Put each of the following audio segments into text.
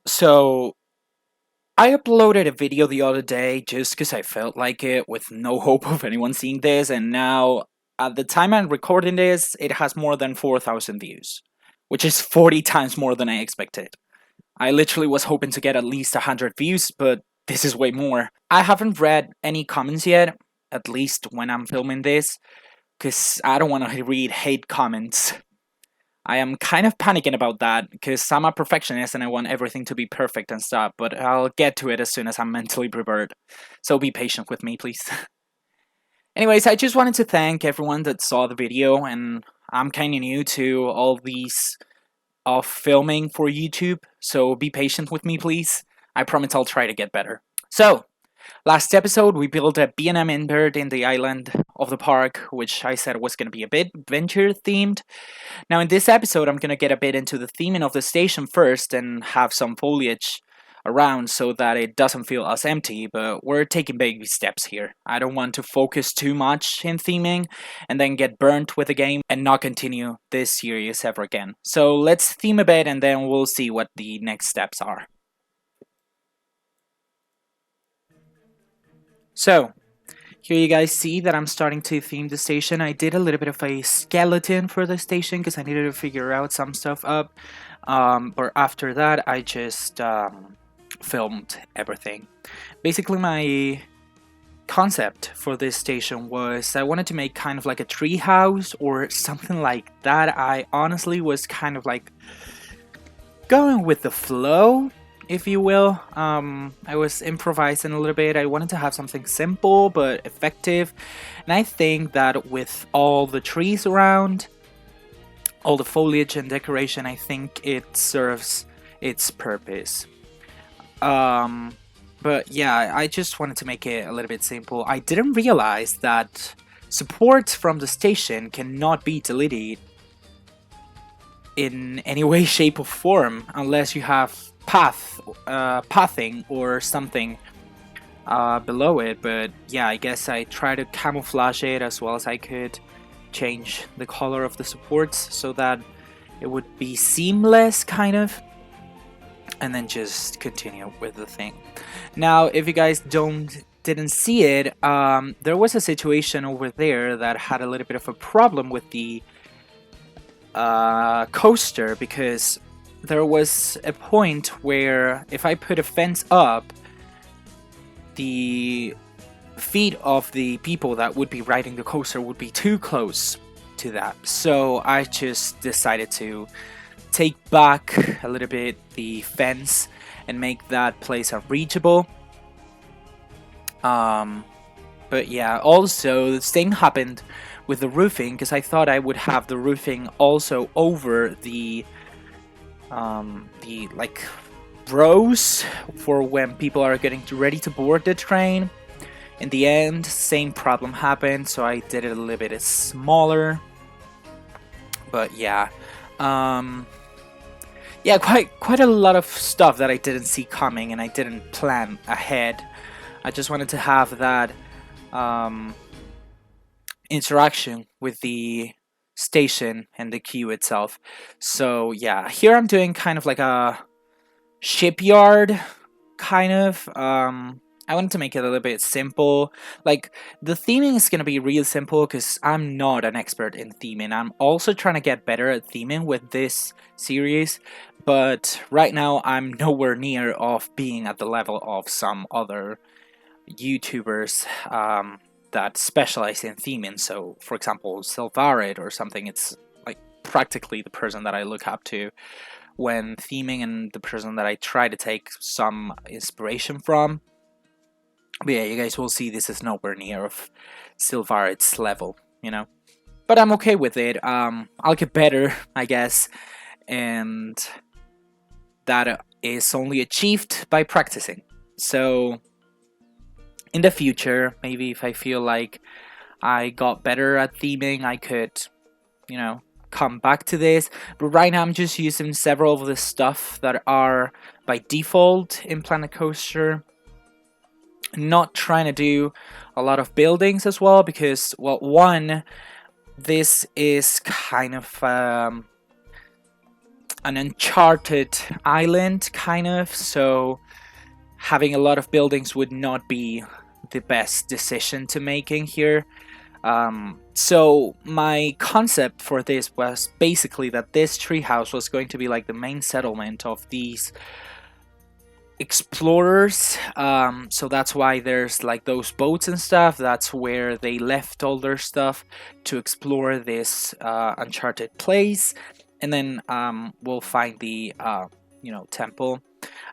So I uploaded a video the other day just because I felt like it with no hope of anyone seeing this, and now at the time I'm recording this, it has more than 4,000 views, which is 40 times more than I expected. I literally was hoping to get at least 100 views, but this is way more. I haven't read any comments yet, at least when I'm filming this, because I don't want to read hate comments. I am kind of panicking about that because I'm a perfectionist and I want everything to be perfect and stuff, but I'll get to it as soon as I'm mentally prepared. So be patient with me, please. Anyways, I just wanted to thank everyone that saw the video, and I'm kind of new to all these of filming for YouTube, so be patient with me, please. I promise I'll try to get better. So, last episode, we built a B&M invert in the island of the park, which I said was going to be a bit adventure themed. Now, in this episode, I'm going to get a bit into the theming of the station first and have some foliage around so that it doesn't feel as empty, but we're taking baby steps here. I don't want to focus too much in theming and then get burnt with the game and not continue this series ever again. So let's theme a bit and then we'll see what the next steps are. So, here you guys see that I'm starting to theme the station. I did a little bit of a skeleton for the station because I needed to figure out some stuff up. But after that, I just filmed everything. Basically, my concept for this station was I wanted to make kind of like a tree house or something like that. I honestly was kind of like going with the flow, if you will. I was improvising a little bit. I wanted to have something simple but effective, and I think that with all the trees around, all the foliage and decoration, I think it serves its purpose. But yeah, I just wanted to make it a little bit simple. I didn't realize that support from the station cannot be deleted in any way, shape, or form unless you have pathing or something below it. But yeah, I guess I tried to camouflage it as well as I could, change the color of the supports so that it would be seamless, kind of, and then just continue with the thing. Now, if you guys didn't see it, there was a situation over there that had a little bit of a problem with the coaster, because there was a point where if I put a fence up, the feet of the people that would be riding the coaster would be too close to that. So I just decided to take back a little bit the fence and make that place unreachable. But yeah, also the same happened with the roofing, because I thought I would have the roofing also over the like rows for when people are getting ready to board the train. In the end, same problem happened, so I did it a little bit smaller. But yeah, yeah, quite a lot of stuff that I didn't see coming and I didn't plan ahead. I just wanted to have that interaction with the station and the queue itself. So yeah, here I'm doing kind of like a shipyard, kind of. I wanted to make it a little bit simple. Like, the theming is gonna be real simple because I'm not an expert in theming. I'm also trying to get better at theming with this series, but right now I'm nowhere near of being at the level of some other YouTubers that specialize in theming. So, for example, Silvarit or something, it's like practically the person that I look up to when theming and the person that I try to take some inspiration from. But yeah, you guys will see this is nowhere near of Silvarit's level, you know? But I'm okay with it. I'll get better, I guess, and that is only achieved by practicing. So, in the future, maybe if I feel like I got better at theming, I could, you know, come back to this. But right now I'm just using several of the stuff that are by default in Planet Coaster. Not trying to do a lot of buildings as well, because, well, one, this is kind of an uncharted island, kind of. So having a lot of buildings would not be the best decision to make in here. So my concept for this was basically that this treehouse was going to be like the main settlement of these explorers. So that's why there's like those boats and stuff. That's where they left all their stuff to explore this uncharted place. And then we'll find the temple.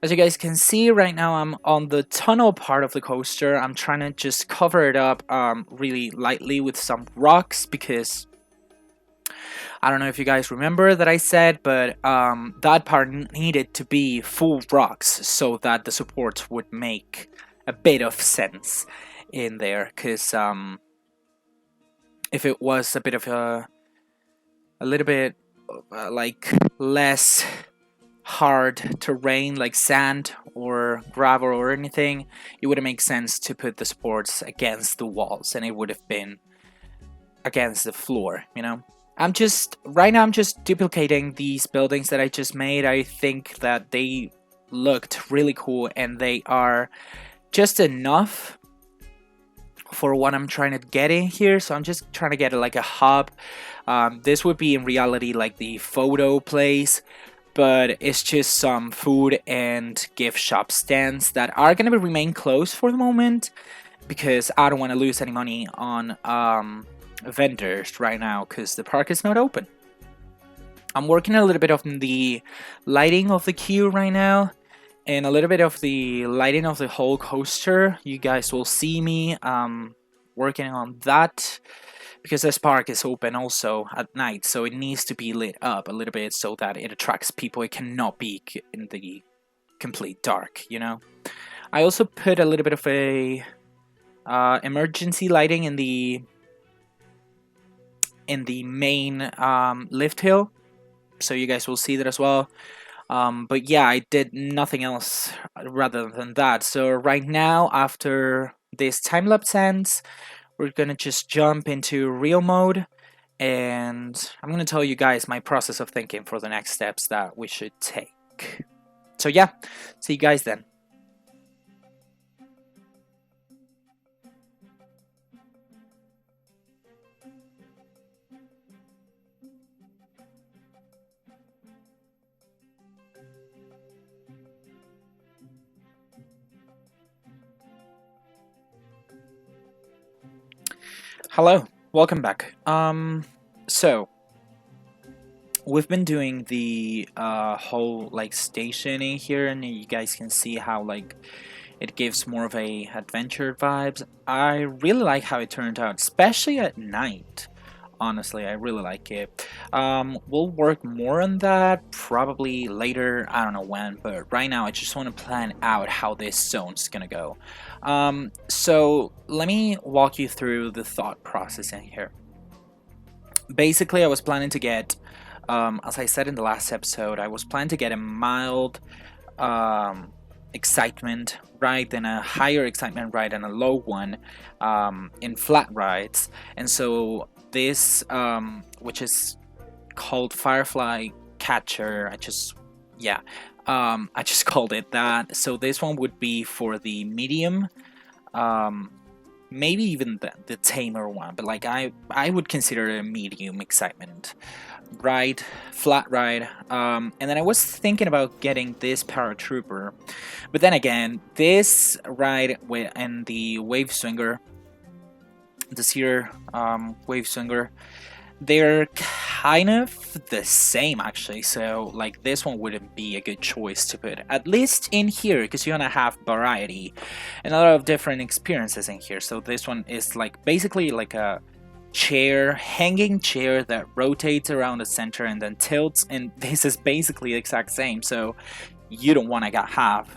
As you guys can see right now, I'm on the tunnel part of the coaster. I'm trying to just cover it up really lightly with some rocks, because I don't know if you guys remember that I said, but that part needed to be full rocks so that the supports would make a bit of sense in there. Because if it was a bit of a little bit like less hard terrain like sand or gravel or anything, it wouldn't make sense to put the supports against the walls, and it would have been against the floor, you know. Right now I'm just duplicating these buildings that I just made. I think that they looked really cool, and they are just enough for what I'm trying to get in here. So I'm just trying to get like a hub. This would be in reality like the photo place, but it's just some food and gift shop stands that are going to remain closed for the moment, because I don't want to lose any money on vendors right now, because the park is not open. I'm working a little bit on the lighting of the queue right now, and a little bit of the lighting of the whole coaster. You guys will see me working on that, because this park is open also at night, so it needs to be lit up a little bit so that it attracts people. It cannot be in the complete dark, you know. I also put a little bit of a emergency lighting in the main lift hill, so you guys will see that as well. But yeah, I did nothing else rather than that. So right now, after this time lapse ends, we're gonna just jump into real mode, and I'm gonna tell you guys my process of thinking for the next steps that we should take. So yeah, see you guys then. Hello, welcome back. So we've been doing the whole like stationing here, and you guys can see how like it gives more of a adventure vibes. I really like how it turned out, especially at night. Honestly, I really like it. We'll work more on that probably later. I don't know when, but right now I just want to plan out how this zone's gonna go. So let me walk you through the thought process in here. Basically, I was planning to get, as I said in the last episode, I was planning to get a mild excitement ride, then a higher excitement ride, and a low one in flat rides. And so this, which is called Firefly Catcher, I just called it that. So this one would be for the medium, maybe even the tamer one, but like I would consider it a medium excitement ride, flat ride. And then I was thinking about getting this paratrooper, but then again, this ride and the wave swinger, this here wave swinger, they're kind of the same actually, so like this one wouldn't be a good choice to put, at least in here, because you want to have variety and a lot of different experiences in here. So this one is like basically like a hanging chair that rotates around the center and then tilts, and this is basically the exact same, so you don't want to have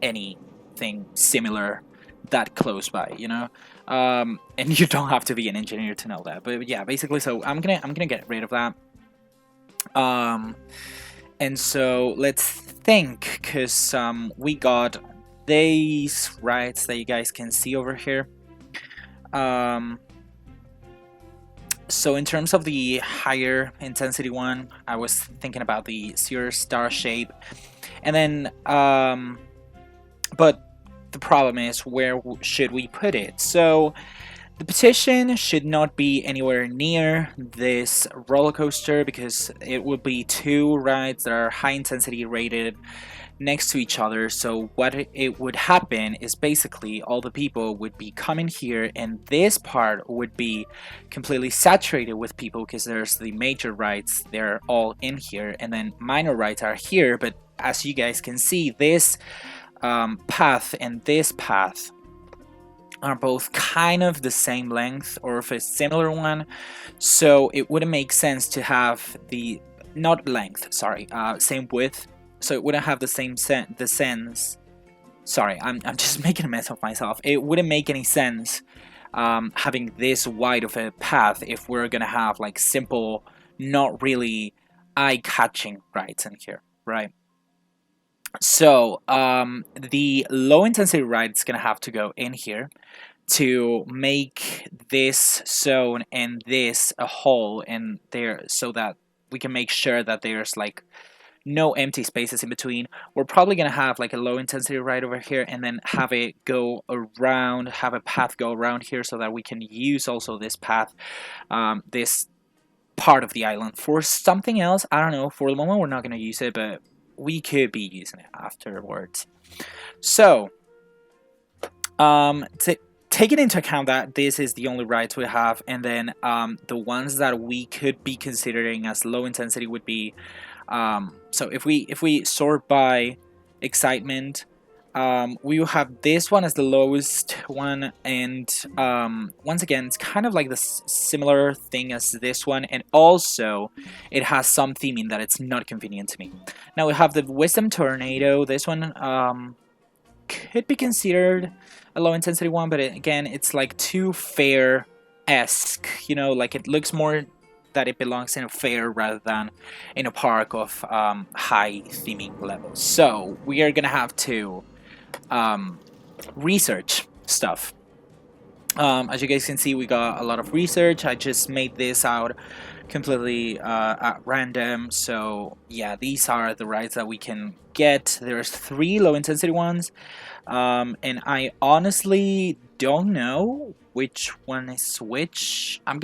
anything similar that close by, you know. And you don't have to be an engineer to know that, but yeah, basically. So I'm gonna get rid of that. And so let's think, because we got these rides that you guys can see over here. So in terms of the higher intensity one, I was thinking about the Sears star shape, and then but the problem is, where should we put it? So the petition should not be anywhere near this roller coaster, because it would be two rides that are high intensity rated next to each other. So what it would happen is, basically all the people would be coming here, and this part would be completely saturated with people, because there's the major rides, they're all in here, and then minor rides are here. But as you guys can see, this path and this path are both kind of the same length, or of a similar one, so it wouldn't make sense to have the, not length, sorry, same width, so it wouldn't have the same sense. Sorry, I'm just making a mess of myself. It wouldn't make any sense having this wide of a path if we're gonna have like simple, not really eye-catching rides in here, right? So the low intensity ride is gonna have to go in here to make this zone and this a hole in there, so that we can make sure that there's like no empty spaces in between. We're probably gonna have like a low intensity ride over here, and then have it go around, have a path go around here, so that we can use also this path, this part of the island for something else. I don't know, for the moment we're not gonna use it, but we could be using it afterwards. So taking into account that this is the only rides we have, and then the ones that we could be considering as low intensity would be, so if we sort by excitement, we will have this one as the lowest one, and once again, it's kind of like the similar thing as this one, and also it has some theming that it's not convenient to me. Now we have the Wisdom Tornado. This one could be considered a low intensity one, but again, it's like too fair-esque, you know, like it looks more that it belongs in a fair rather than in a park of high theming levels. So we are gonna have to research stuff. As you guys can see, we got a lot of research. I just made this out completely at random. So yeah, these are the rides that we can get. There's 3 low intensity ones, and I honestly don't know which one is which. I'm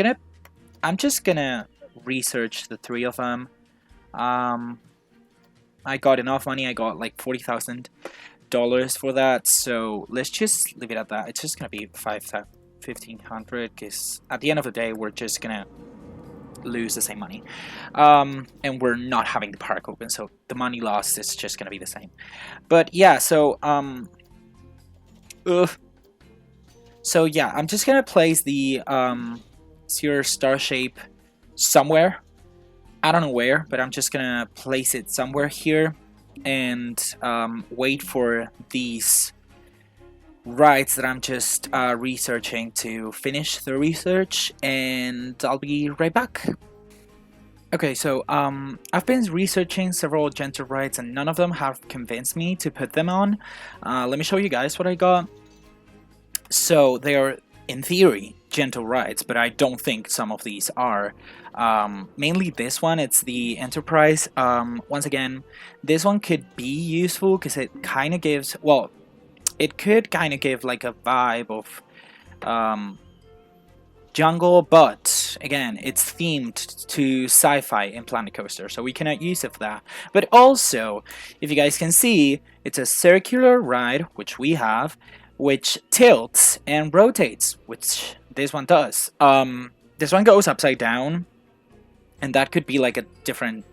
just gonna research the 3 of them. I got enough money. I got like $40,000 for that, so let's just leave it at that. It's just gonna be $1,500, because at the end of the day, we're just gonna lose the same money, and we're not having the park open, so the money lost is just gonna be the same. But yeah, so so yeah, I'm just gonna place the Sear star shape somewhere. I don't know where, but I'm just gonna place it somewhere here, and wait for these rides that I'm just researching to finish the research, and I'll be right back. Okay, so I've been researching several gentle rides, and none of them have convinced me to put them on. Let me show you guys what I got. So they are, in theory, gentle rides, but I don't think some of these are. Mainly this one, it's the Enterprise. Once again, this one could be useful because it kind of gives, well, it could kind of give like a vibe of jungle, but again, it's themed to sci-fi in Planet Coaster, so we cannot use it for that. But also, if you guys can see, it's a circular ride, which we have, which tilts and rotates, which this one does. This one goes upside down, and that could be like a different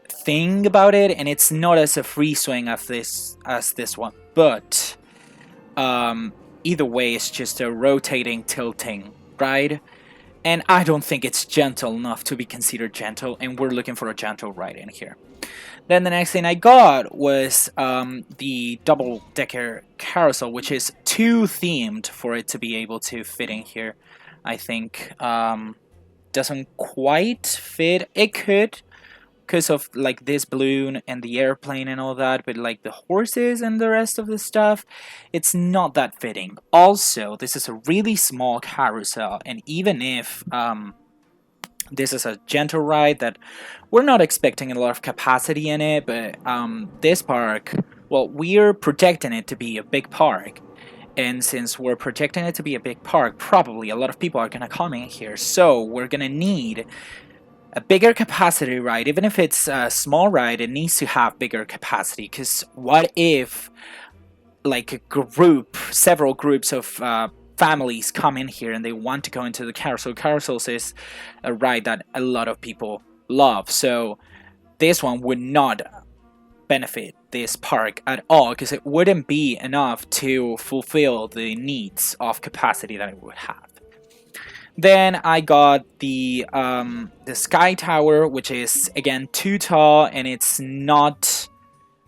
thing about it, and it's not as a free swing as this one, but either way, it's just a rotating, tilting ride, and I don't think it's gentle enough to be considered gentle, and we're looking for a gentle ride in here. Then the next thing I got was the double-decker carousel, which is too themed for it to be able to fit in here. I think doesn't quite fit. It could, because of like this balloon and the airplane and all that, but like the horses and the rest of the stuff, it's not that fitting. Also, this is a really small carousel, and even if This is a gentle ride that we're not expecting a lot of capacity in it, but this park, well, we're projecting it to be a big park. And since we're projecting it to be a big park, probably a lot of people are going to come in here. So we're going to need a bigger capacity ride. Even if it's a small ride, it needs to have bigger capacity. Because what if, like, a group, several groups of families come in here and they want to go into the carousel? Carousel is a ride that a lot of people love. So this one would not benefit this park at all because it wouldn't be enough to fulfill the needs of capacity that it would have. Then I got the Sky Tower, which is again too tall and it's not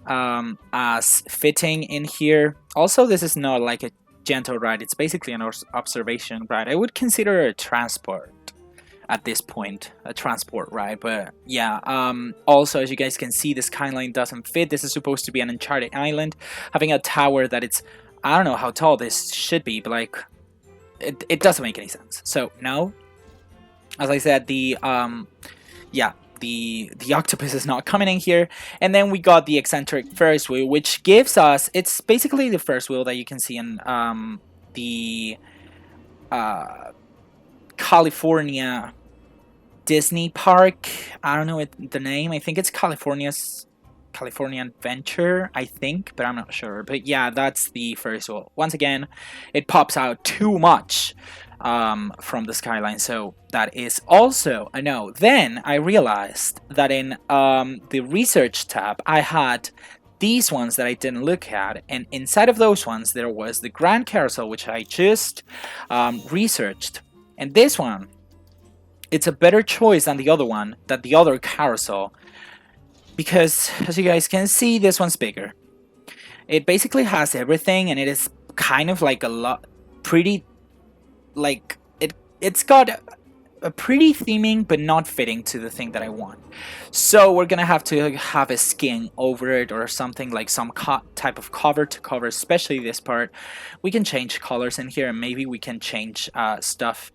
as fitting in here. Also, this is not like a gentle ride, it's basically an observation ride. I would consider it a transport at this point, a transport ride. But yeah, also, as you guys can see, the skyline doesn't fit. This is supposed to be an uncharted island, having a tower that it's, I don't know how tall this should be, but like it doesn't make any sense. So no, as I said, the octopus is not coming in here. And then we got the eccentric Ferris wheel, which gives us, it's basically the first wheel that you can see in the California Disney park. I don't know the name. I think it's California Adventure, I think, but I'm not sure. But yeah, that's the first wheel. Once again, it pops out too much from the skyline, so that is also a no. Then I realized that in the research tab, I had these ones that I didn't look at, and inside of those ones there was the Grand Carousel, which I just researched. And this one, it's a better choice than the other one, than the other carousel, because as you guys can see, this one's bigger. It basically has everything, and it is kind of like a lot pretty, like it's got a pretty theming, but not fitting to the thing that I want. So we're gonna have to have a skin over it or something, like some type of cover to cover, especially this part. We can change colors in here, and maybe we can change stuff,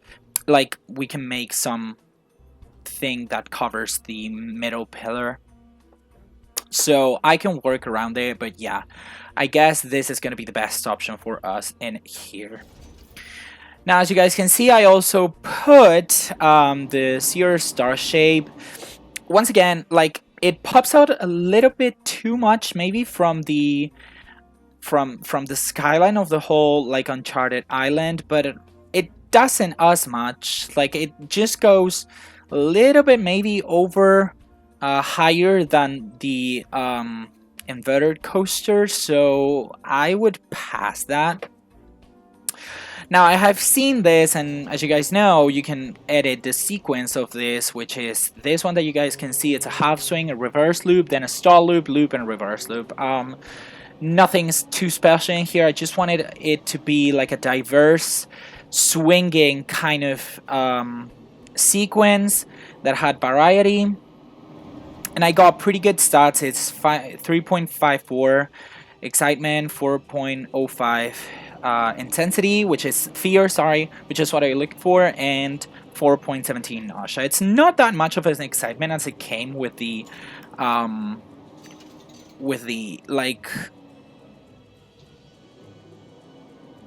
like we can make some thing that covers the middle pillar. So I can work around it, but yeah, I guess this is gonna be the best option for us in here. Now, as you guys can see, I also put the Sears star shape. Once again, like, it pops out a little bit too much, maybe from the skyline of the whole, like, uncharted island, but it doesn't as much. Like, it just goes a little bit maybe over higher than the inverted coaster, so I would pass that. Now, I have seen this, and as you guys know, you can edit the sequence of this, which is this one that you guys can see. It's a half swing, a reverse loop, then a stall loop, loop, and a reverse loop. Nothing's too special in here. I just wanted it to be like a diverse, swinging kind of sequence that had variety. And I got pretty good stats. It's 3.54 excitement, 4.05 intensity, which is fear, sorry, which is what I look for, and 4.17 nausea. It's not that much of an excitement as it came with the like,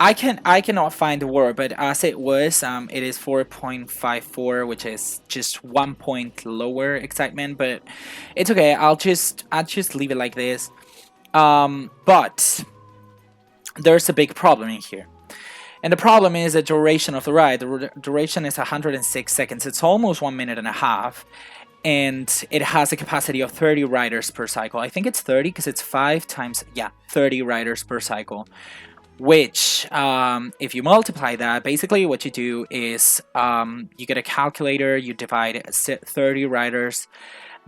I cannot find the word, but as it was, it is 4.54, which is just 1 point lower excitement, but it's okay. I'll just leave it like this. But there's a big problem in here. And the problem is the duration of the ride. The duration is 106 seconds. It's almost 1 minute and a half. And it has a capacity of 30 riders per cycle. I think it's 30 because it's 5 times, 30 riders per cycle. Which, if you multiply that, basically what you do is you get a calculator, you divide 30 riders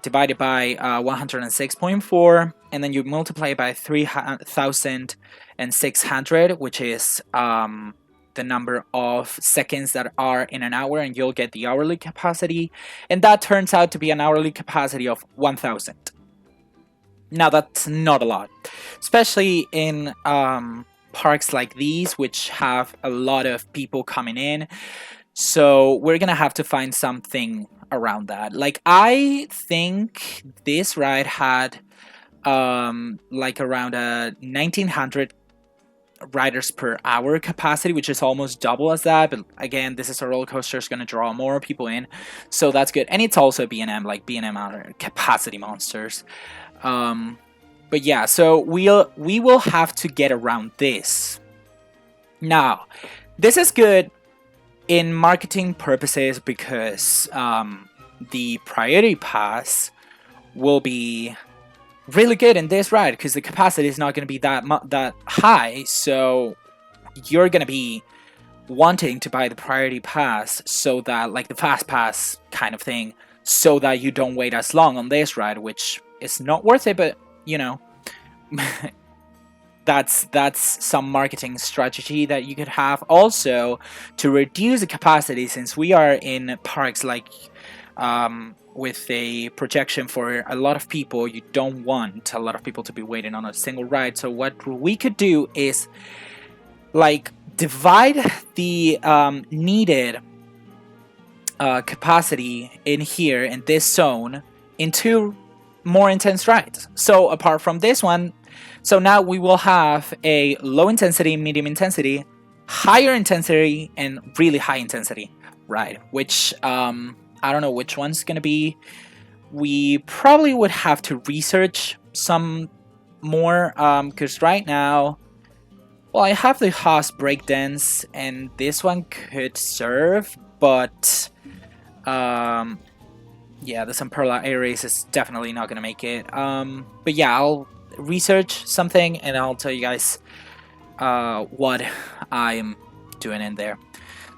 divided by 106.4, and then you multiply it by 3,600, which is the number of seconds that are in an hour, and you'll get the hourly capacity, and that turns out to be an hourly capacity of 1,000. Now, that's not a lot, especially in parks like these, which have a lot of people coming in. So we're gonna have to find something around that. Like, I think this ride had like around a 1900 riders per hour capacity, which is almost double as that. But again, this is a roller coaster, is going to draw more people in, so that's good. And it's also B&M, like B&M are capacity monsters. But yeah, so we will have to get around this. Now, this is good in marketing purposes because the priority pass will be really good in this ride because the capacity is not going to be that high, so you're going to be wanting to buy the priority pass, so that, like the fast pass kind of thing, so that you don't wait as long on this ride, which is not worth it, but you know, that's some marketing strategy that you could have. Also, to reduce the capacity, since we are in parks like with a projection for a lot of people, you don't want a lot of people to be waiting on a single ride. So what we could do is like divide the needed capacity in here in this zone into more intense rides. So apart from this one, so now we will have a low intensity, medium intensity, higher intensity, and really high intensity ride, which I don't know which one's gonna be. We probably would have to research some more, because right now, well, I have the Haas breakdance, and this one could serve, but yeah, the Samperla Air Race is definitely not gonna make it. But yeah, I'll research something and I'll tell you guys what I'm doing in there.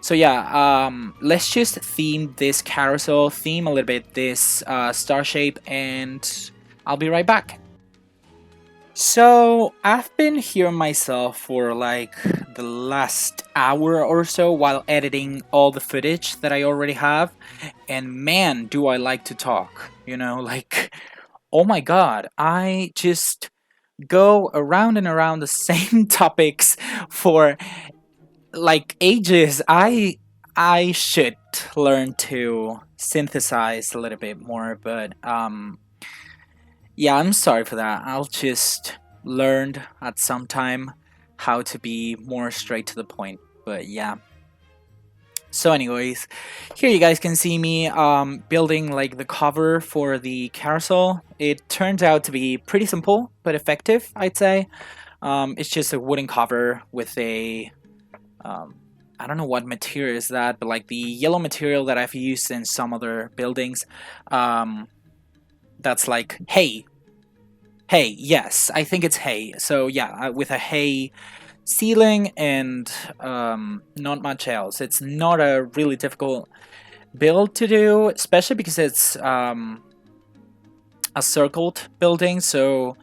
So yeah, let's just theme this carousel, theme a little bit this star shape, and I'll be right back. So I've been here myself for like the last hour or so while editing all the footage that I already have, and man, do I like to talk, you know, like, oh my god, I just go around and around the same topics for like ages. I should learn to synthesize a little bit more, but yeah, I'm sorry for that. I'll just learn at some time how to be more straight to the point. But yeah. So anyways, here you guys can see me building like the cover for the carousel. It turns out to be pretty simple but effective, I'd say. It's just a wooden cover with a I don't know what material is that, but like the yellow material that I've used in some other buildings. That's like hay. Yes, I think it's hay. So yeah, with a hay ceiling and not much else. It's not a really difficult build to do, especially because it's a circled building. So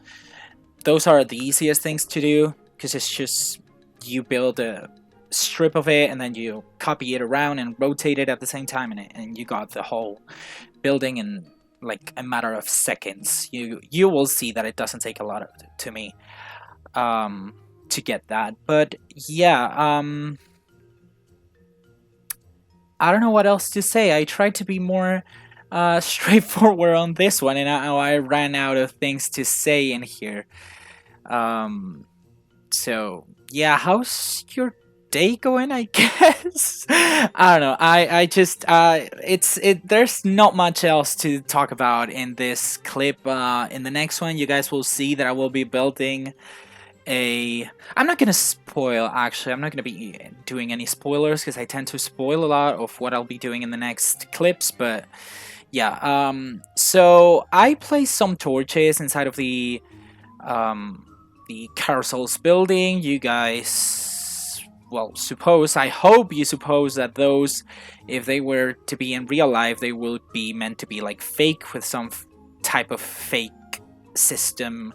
those are the easiest things to do because it's just you build a strip of it and then you copy it around and rotate it at the same time, and you got the whole building in like a matter of seconds. You will see that it doesn't take a lot to me to get that. But yeah, I don't know what else to say. I tried to be more straightforward on this one, and I ran out of things to say in here. So yeah, how's your day going, I guess? I don't know. I just there's not much else to talk about in this clip. In the next one, you guys will see that I will be building I'm not gonna spoil, actually. I'm not gonna be doing any spoilers because I tend to spoil a lot of what I'll be doing in the next clips, but yeah. So I placed some torches inside of the Carousel's building. You guys, well, I hope you suppose that those, if they were to be in real life, they will be meant to be like fake, with some type of fake system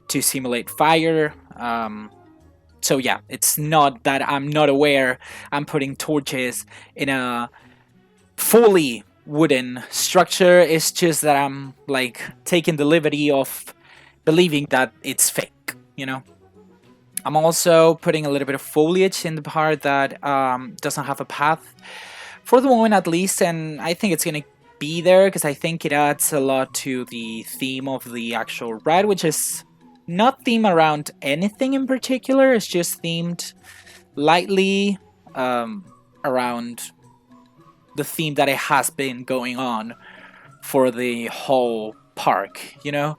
to simulate fire. So yeah, it's not that I'm not aware I'm putting torches in a fully wooden structure. It's just that I'm like taking the liberty of believing that it's fake, you know. I'm also putting a little bit of foliage in the part that doesn't have a path for the moment, at least, and I think it's gonna be there because I think it adds a lot to the theme of the actual ride, which is not themed around anything in particular. It's just themed lightly around the theme that it has been going on for the whole park, you know?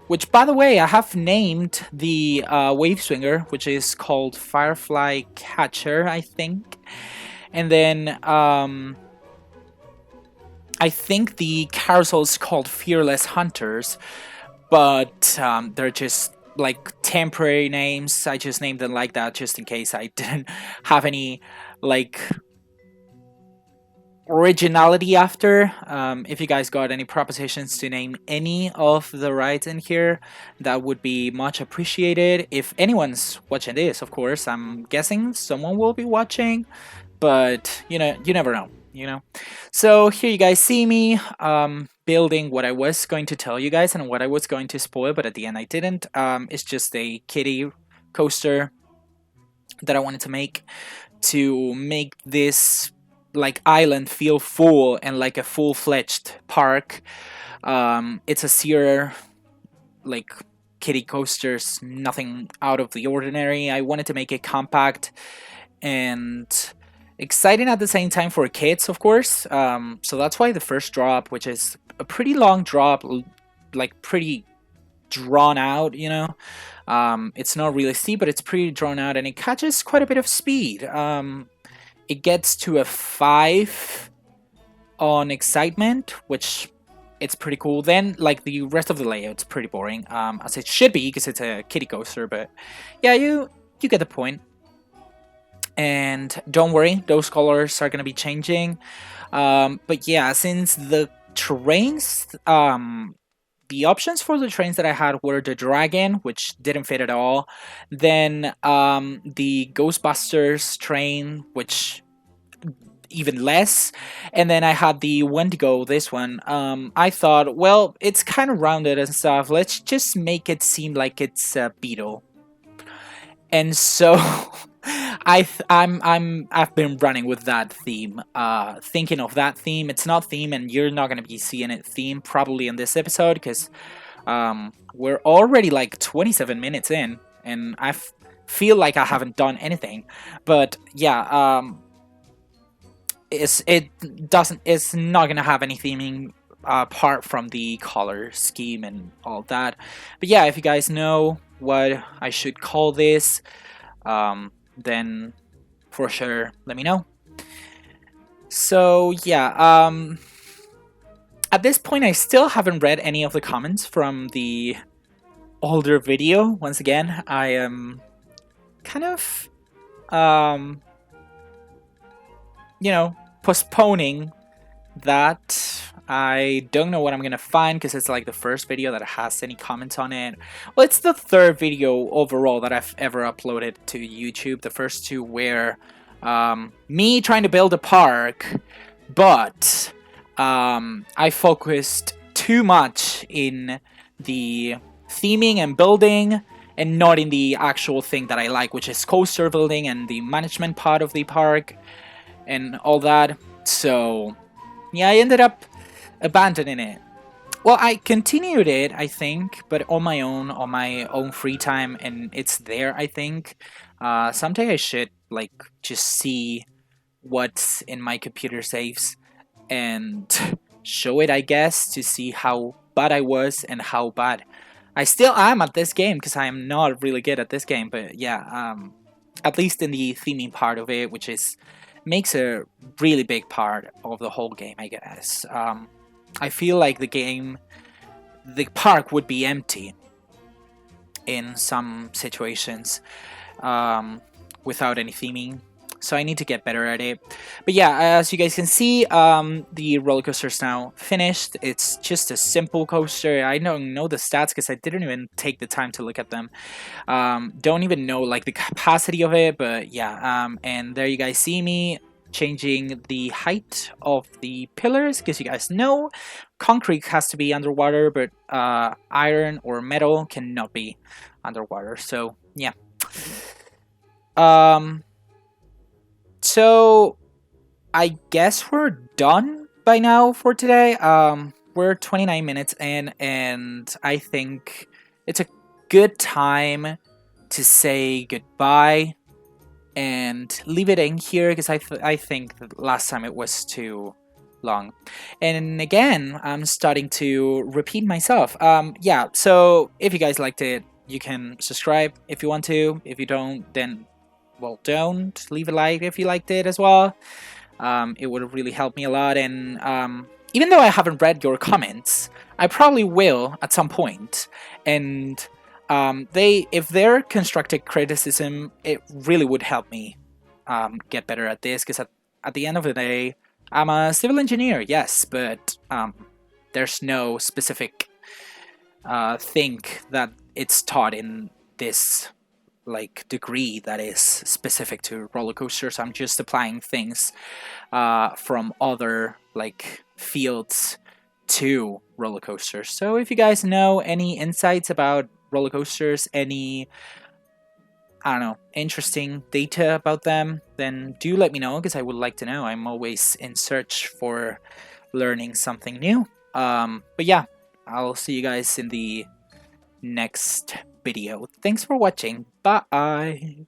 Which, by the way, I have named the wave swinger, which is called Firefly Catcher, I think. And then I think the carousel is called Fearless Hunters, but they're just like temporary names. I just named them like that just in case I didn't have any like originality after. If you guys got any propositions to name any of the rides in here, that would be much appreciated. If anyone's watching this, of course, I'm guessing someone will be watching, but you know, you never know, you know. So here you guys see me building what I was going to tell you guys and what I was going to spoil, but at the end I didn't. It's just a kiddie coaster that I wanted to make this like island feel full and like a full-fledged park. It's a Sierra like kiddie coasters, nothing out of the ordinary. I wanted to make it compact and exciting at the same time for kids, of course. So that's why the first drop, which is a pretty long drop, like pretty drawn out, you know. It's not really steep, but it's pretty drawn out, and it catches quite a bit of speed. It gets to a 5 on excitement, which it's pretty cool. Then, like, the rest of the layout's pretty boring, as it should be, because it's a kiddie coaster, but yeah, you get the point. And don't worry, those colors are going to be changing. But yeah, since the trains, the options for the trains that I had were the Dragon, which didn't fit at all. Then the Ghostbusters train, which even less. And then I had the Wendigo, this one. I thought, well, it's kind of rounded and stuff. Let's just make it seem like it's a beetle. And so I've been running with that theme, thinking of that theme. It's not theme, and you're not gonna be seeing it theme probably in this episode because we're already like 27 minutes in, and I feel like I haven't done anything. But yeah, it's not gonna have any theming apart from the color scheme and all that. But yeah, if you guys know what I should call this, then for sure let me know. So yeah, at this point I still haven't read any of the comments from the older video. Once again, I am kind of you know, postponing that. I don't know what I'm gonna find because it's like the first video that has any comments on it. Well, it's the third video overall that I've ever uploaded to YouTube. The first two were me trying to build a park, but I focused too much in the theming and building and not in the actual thing that I like, which is coaster building and the management part of the park and all that. So yeah, I ended up abandoning it. Well, I continued it, I think, but on my own free time, and it's there, I think. Someday I should like just see what's in my computer saves and show it, I guess, to see how bad I was and how bad I still am at this game, because I am not really good at this game. But yeah, at least in the theming part of it, which is makes a really big part of the whole game, I guess. I feel like the park would be empty in some situations without any theming. So I need to get better at it. But yeah, as you guys can see, the roller coaster is now finished. It's just a simple coaster. I don't know the stats because I didn't even take the time to look at them. Don't even know like the capacity of it, but yeah. And there you guys see me changing the height of the pillars, because you guys know concrete has to be underwater, but iron or metal cannot be underwater. So yeah. So I guess we're done by now for today. We're 29 minutes in, and I think it's a good time to say goodbye and leave it in here because I think that last time it was too long. And again, I'm starting to repeat myself. Yeah, so if you guys liked it, you can subscribe if you want to. If you don't, then, well, don't. Leave a like if you liked it as well. It would really help me a lot. And even though I haven't read your comments, I probably will at some point. And if they're constructive criticism, it really would help me get better at this. Because at the end of the day, I'm a civil engineer, yes, but there's no specific thing that it's taught in this like degree that is specific to roller coasters. I'm just applying things from other like fields to roller coasters. So if you guys know any insights about roller coasters, any, I don't know, interesting data about them, then do let me know because I would like to know. I'm always in search for learning something new. But yeah, I'll see you guys in the next video. Thanks for watching. Bye.